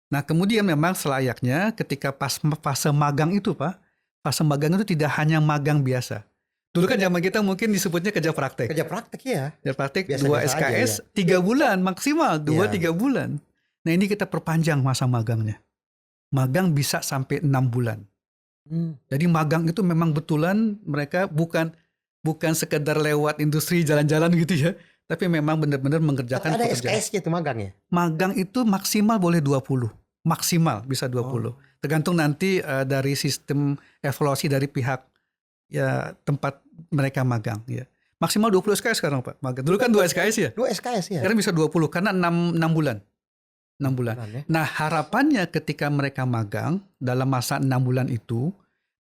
Nah, kemudian memang selayaknya ketika fase magang itu, Pak, fase magang itu tidak hanya magang biasa. Dulu kan zaman kita mungkin disebutnya kerja praktek. Kerja praktek ya. Kerja praktek Biasa-biasa 2 aja, SKS, ya. 3 bulan maksimal, 2-3 Iya. bulan. Nah, ini kita perpanjang masa magangnya. Magang bisa sampai 6 bulan. Jadi magang itu memang betulan mereka bukan sekedar lewat industri jalan-jalan gitu ya, tapi memang benar-benar mengerjakan Tapi ada pekerjaan. SKS-nya itu magang ya? Magang itu maksimal boleh 20. Maksimal bisa 20. Tergantung nanti dari sistem evaluasi dari pihak ya tempat mereka magang ya. Maksimal 20 SKS sekarang, Pak. Magang. Dulu kan 2 SKS ya. 2 SKS ya? Sekarang bisa 20 karena 6 bulan. 6 bulan. Ya? Nah, harapannya ketika mereka magang dalam masa 6 bulan itu,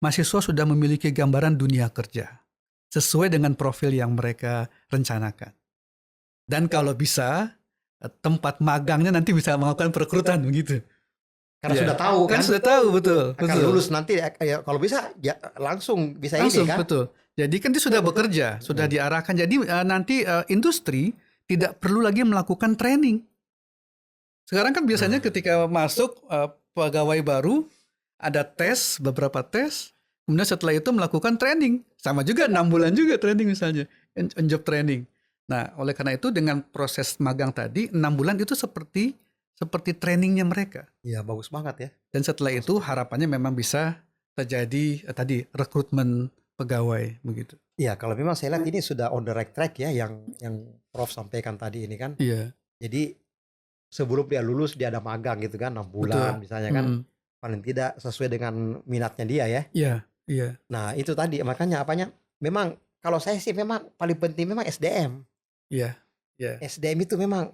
mahasiswa sudah memiliki gambaran dunia kerja sesuai dengan profil yang mereka rencanakan. Dan kalau bisa, tempat magangnya nanti bisa melakukan perekrutan begitu. Karena Ya. sudah tahu Kan kan? sudah tahu, betul. Akan lulus nanti ya, kalau bisa ya langsung bisa Langsung, ini kan? betul. Jadi kan dia sudah bekerja, sudah diarahkan. Jadi nanti industri tidak perlu lagi melakukan training. Sekarang kan biasanya ketika masuk pegawai baru, ada tes, beberapa tes, kemudian setelah itu melakukan training. Sama juga 6 bulan juga training misalnya, on job training. Nah, oleh karena itu dengan proses magang tadi, 6 bulan itu seperti trainingnya mereka. Iya, bagus banget ya. Dan setelah itu harapannya memang bisa terjadi tadi rekrutmen pegawai begitu. Iya, kalau memang saya lihat ini sudah on the right track ya yang Prof sampaikan tadi ini kan. Iya. Jadi sebelum dia lulus dia ada magang gitu kan 6 bulan misalnya kan. Paling tidak sesuai dengan minatnya dia ya. Iya, iya. Nah, itu tadi makanya apanya memang kalau saya sih memang paling penting memang SDM. Iya, iya. SDM itu memang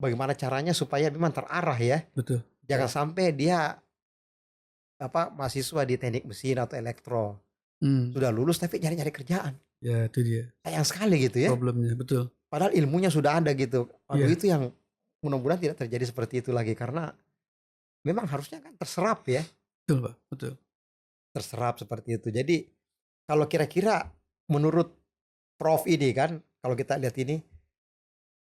bagaimana caranya supaya memang terarah ya. Betul. Jangan sampai dia mahasiswa di teknik mesin atau elektro sudah lulus tapi nyari-nyari kerjaan. Ya, itu dia. Sayang sekali gitu ya. Problemnya, betul. Padahal ilmunya sudah ada gitu. Aduh, Iya. itu yang mudah-mudahan tidak terjadi seperti itu lagi karena memang harusnya kan terserap ya. Betul, Pak. Betul. Terserap seperti itu. Jadi kalau kira-kira menurut Prof ini kan, kalau kita lihat ini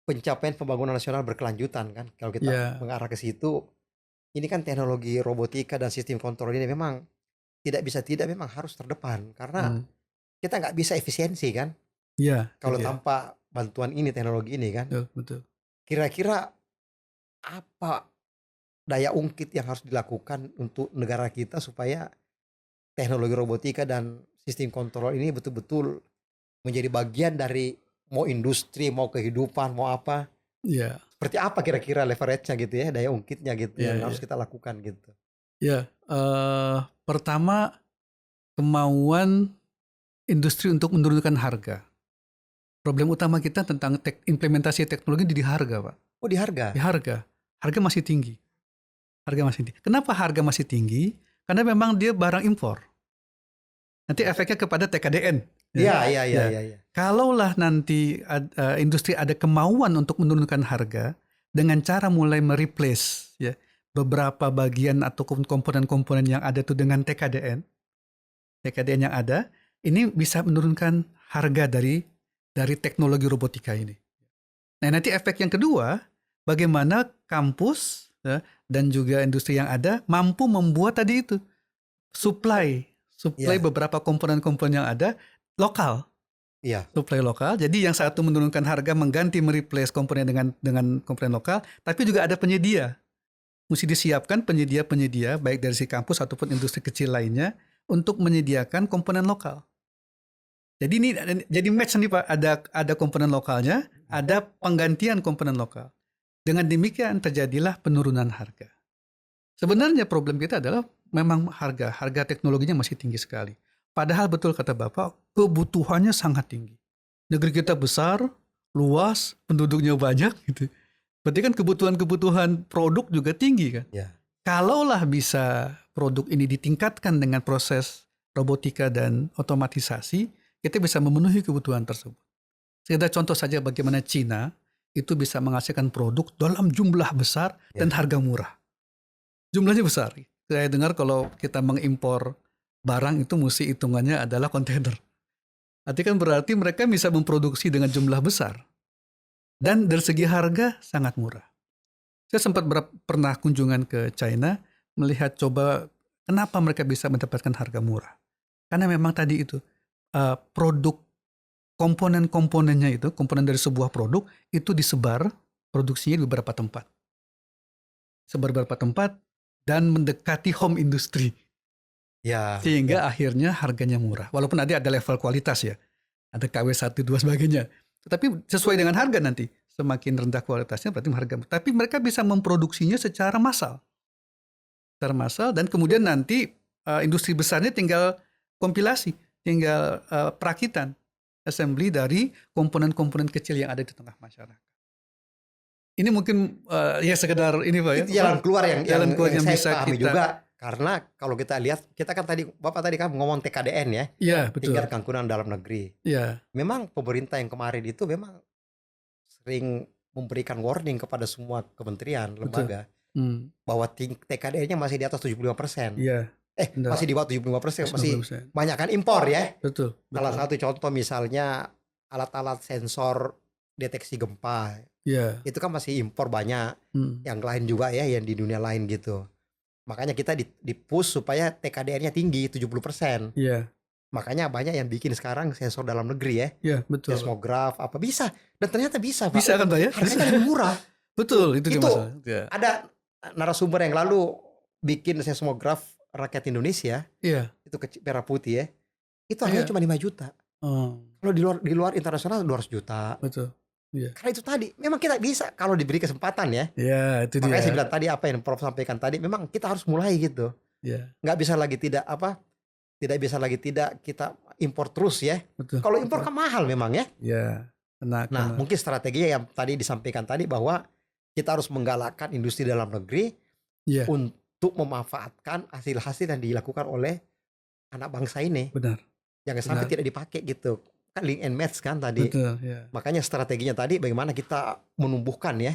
pencapaian pembangunan nasional berkelanjutan kan, kalau kita Iya. mengarah ke situ, ini kan teknologi robotika dan sistem kontrol ini memang tidak bisa tidak memang harus terdepan karena kita nggak bisa efisiensi kan, Iya. kalau iya. tanpa bantuan ini teknologi ini kan. Betul, betul. Kira-kira apa daya ungkit yang harus dilakukan untuk negara kita supaya teknologi robotika dan sistem kontrol ini betul-betul menjadi bagian dari mau industri, mau kehidupan, mau apa. Iya. Seperti apa kira-kira leverage-nya gitu ya, daya ungkitnya gitu Iya, yang harus iya. kita lakukan gitu. Ya, pertama kemauan industri untuk menurunkan harga. Problem utama kita tentang implementasi teknologi di harga, Pak. Oh, di harga. Di harga. Harga masih tinggi. Harga masih tinggi. Kenapa harga masih tinggi? Karena memang dia barang impor. Nanti efeknya kepada TKDN. Iya, iya, iya, Ya. iya. Kalaulah nanti industri ada kemauan untuk menurunkan harga dengan cara mulai mereplace ya beberapa bagian atau komponen-komponen yang ada itu dengan TKDN yang ada, ini bisa menurunkan harga dari teknologi robotika ini. Nah, nanti efek yang kedua, bagaimana kampus ya, dan juga industri yang ada mampu membuat tadi itu supply Ya. beberapa komponen-komponen yang ada lokal. Iya. Supply lokal. Jadi yang satu menurunkan harga mengganti mereplace komponen dengan komponen lokal, tapi juga ada penyedia. Mesti disiapkan penyedia-penyedia baik dari si kampus ataupun industri kecil lainnya untuk menyediakan komponen lokal. Jadi ini jadi match nih Pak, ada komponen lokalnya, ada penggantian komponen lokal. Dengan demikian terjadilah penurunan harga. Sebenarnya problem kita adalah memang harga teknologinya masih tinggi sekali. Padahal betul kata Bapak, kebutuhannya sangat tinggi. Negeri kita besar, luas, penduduknya banyak gitu. Berarti kan kebutuhan produk juga tinggi kan. Ya. Kalaulah bisa produk ini ditingkatkan dengan proses robotika dan otomatisasi, kita bisa memenuhi kebutuhan tersebut. Sekedar contoh saja bagaimana Cina itu bisa menghasilkan produk dalam jumlah besar dan harga murah. Jumlahnya besar. Saya dengar kalau kita mengimpor barang itu mesti hitungannya adalah kontainer. Artinya kan berarti mereka bisa memproduksi dengan jumlah besar. Dan dari segi harga sangat murah. Saya sempat pernah kunjungan ke China, melihat coba kenapa mereka bisa mendapatkan harga murah. Karena memang tadi itu, produk komponen-komponennya itu, komponen dari sebuah produk, itu disebar produksinya di beberapa tempat. Sebar beberapa tempat dan mendekati home industry. Ya. Sehingga akhirnya harganya murah. Walaupun ada level kualitas ya. Ada KW 1, 2 sebagainya. Tetapi sesuai dengan harga nanti. Semakin rendah kualitasnya berarti harga. Tapi mereka bisa memproduksinya secara massal. Secara massal dan kemudian nanti industri besarnya tinggal kompilasi. Tinggal perakitan. Assembly dari komponen-komponen kecil yang ada di tengah masyarakat. Ini mungkin ya sekedar ini Pak ya. Itu jalan keluar yang yang saya bisa pahami kita juga. Karena kalau kita lihat, kita kan tadi, Bapak tadi kan ngomong TKDN ya. Iya, betul. Tingkat keangkunan dalam negeri. Iya. Memang pemerintah yang kemarin itu memang sering memberikan warning kepada semua kementerian, lembaga. Bahwa TKDN-nya masih di atas 75%. Iya. Benar. Masih di bawah 75%. Masih 50%. banyak kan impor ya. Betul. Salah satu contoh misalnya alat-alat sensor deteksi gempa. Iya. Itu kan masih impor banyak. Yang lain juga ya, yang di dunia lain gitu. Makanya kita di-push supaya TKDN-nya tinggi 70%. Iya. Makanya banyak yang bikin sekarang sensor dalam negeri ya. Iya, betul. Seismograf apa bisa. Dan ternyata bisa, Pak. Bisa kan Pak ya? Harganya lebih murah. Betul, itu Itu masalah. Ya. ada narasumber yang lalu bikin seismograf rakyat Indonesia. Iya. Itu merah putih ya. Itu harganya cuma 5 juta. Kalau di luar internasional 200 juta. Betul. Iya. Karena itu tadi, memang kita bisa kalau diberi kesempatan ya. Iya, itu Makanya dia. saya bilang tadi apa yang Prof sampaikan tadi, memang kita harus mulai gitu. Iya. Nggak bisa lagi tidak kita impor terus ya. Betul. Kalau impor kan mahal memang ya. Iya. Nah, mungkin strateginya yang tadi disampaikan tadi bahwa kita harus menggalakkan industri dalam negeri untuk memanfaatkan hasil-hasil yang dilakukan oleh anak bangsa ini. Benar. Jangan sampai tidak dipakai gitu. Kan link and match kan tadi. Betul, ya. Makanya strateginya tadi bagaimana kita menumbuhkan ya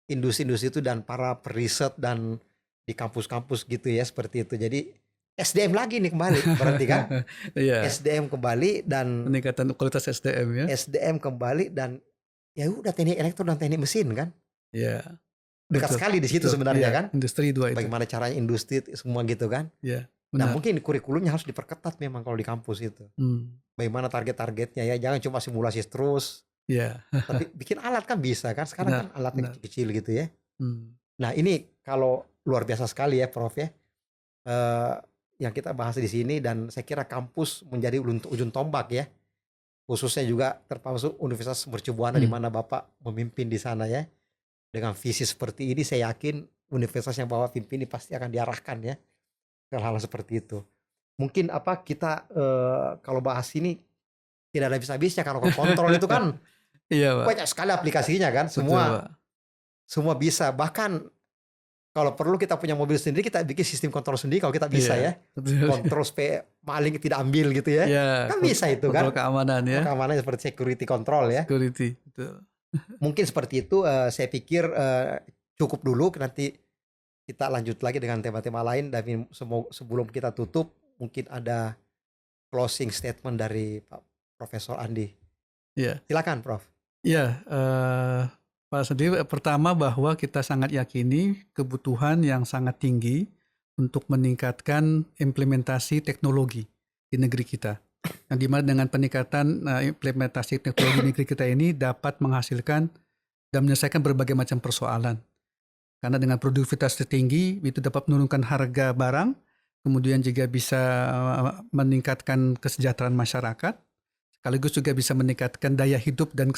industri-industri itu dan para periset dan di kampus-kampus gitu ya, seperti itu. Jadi SDM lagi nih kembali berarti kan. Iya. SDM kembali dan peningkatan kualitas SDM ya. SDM kembali dan ya udah teknik elektro dan teknik mesin kan. Iya. Dekat sekali di situ sebenarnya kan. Industri 2 itu. Bagaimana caranya industri semua gitu kan. Iya. Nah mungkin kurikulumnya harus diperketat memang kalau di kampus itu. Bagaimana target-targetnya ya, jangan cuma simulasi terus. Iya. Tapi bikin alat kan bisa kan, sekarang kan alatnya kecil-kecil gitu ya. Nah ini kalau luar biasa sekali ya Prof ya, yang kita bahas di sini, dan saya kira kampus menjadi ujung tombak ya, khususnya juga termasuk Universitas Mercu Buana di mana Bapak memimpin di sana ya. Dengan visi seperti ini saya yakin universitas yang Bapak pimpin ini pasti akan diarahkan ya hal-hal seperti itu. mungkin kita kalau bahas ini tidak ada habis-habisnya, kalau kontrol itu kan Iya, Pak. banyak sekali aplikasinya kan, Betul, Pak. semua bisa. Bahkan kalau perlu kita punya mobil sendiri, kita bikin sistem kontrol sendiri kalau kita bisa Iya, ya. betul. Kontrol supaya maling tidak ambil gitu ya. Ya, Kan bisa itu kontrol kan. keamanan ya, Keamanannya seperti security control ya. security. Betul. Mungkin seperti itu, saya pikir cukup dulu, nanti kita lanjut lagi dengan tema-tema lain. Dan sebelum kita tutup, mungkin ada closing statement dari Pak Profesor Andi. Iya. Silakan Prof. Ya, Pak Sandi, pertama bahwa kita sangat yakini kebutuhan yang sangat tinggi untuk meningkatkan implementasi teknologi di negeri kita. Yang dimana dengan peningkatan implementasi teknologi di negeri kita ini dapat menghasilkan dan menyelesaikan berbagai macam persoalan. Karena dengan produktivitas tertinggi itu dapat menurunkan harga barang, kemudian juga bisa meningkatkan kesejahteraan masyarakat, sekaligus juga bisa meningkatkan daya hidup dan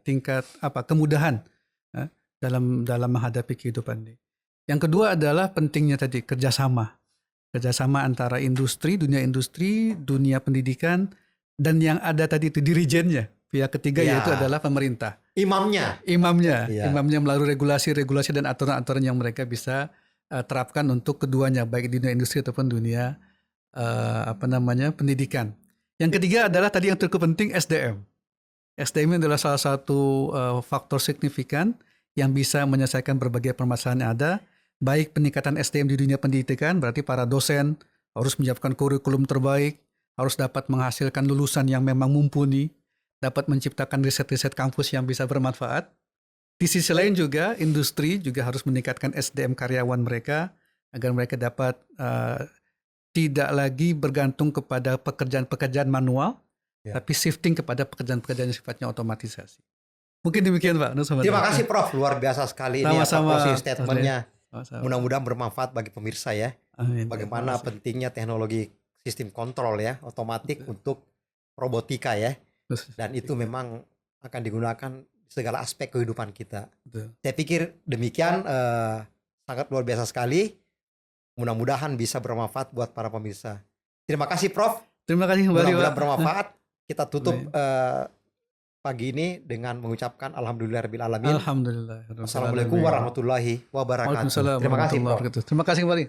tingkat kemudahan dalam menghadapi kehidupan ini. Yang kedua adalah pentingnya tadi kerjasama antara dunia pendidikan, dan yang ada tadi itu dirijennya. Pihak ketiga yaitu adalah pemerintah. Imamnya Melalui regulasi dan aturan-aturan yang mereka bisa terapkan untuk keduanya, baik di dunia industri ataupun dunia pendidikan. Yang ketiga adalah tadi yang cukup penting, SDM. SDM adalah salah satu faktor signifikan yang bisa menyelesaikan berbagai permasalahan yang ada, baik peningkatan SDM di dunia pendidikan, berarti para dosen harus menyiapkan kurikulum terbaik, harus dapat menghasilkan lulusan yang memang mumpuni, dapat menciptakan riset-riset kampus yang bisa bermanfaat. Di sisi lain juga, industri juga harus meningkatkan SDM karyawan mereka, agar mereka dapat tidak lagi bergantung kepada pekerjaan-pekerjaan manual, tapi shifting kepada pekerjaan-pekerjaan yang sifatnya otomatisasi. Mungkin demikian Pak. Terima kasih Prof, luar biasa sekali ini closing statementnya. Mudah-mudahan bermanfaat bagi pemirsa ya. Amin. Bagaimana pentingnya teknologi sistem kontrol ya, otomatik untuk robotika ya. Dan itu memang akan digunakan di segala aspek kehidupan kita. Saya pikir demikian, sangat luar biasa sekali. Mudah-mudahan bisa bermanfaat buat para pemirsa. Terima kasih Prof. Terima kasih kembali Pak. Mudah-mudahan bermanfaat. Kita tutup pagi ini dengan mengucapkan alhamdulillahirabbil-alamin. Alhamdulillah. Assalamualaikum warahmatullahi wabarakatuh. Terima kasih Prof. Terima kasih kembali.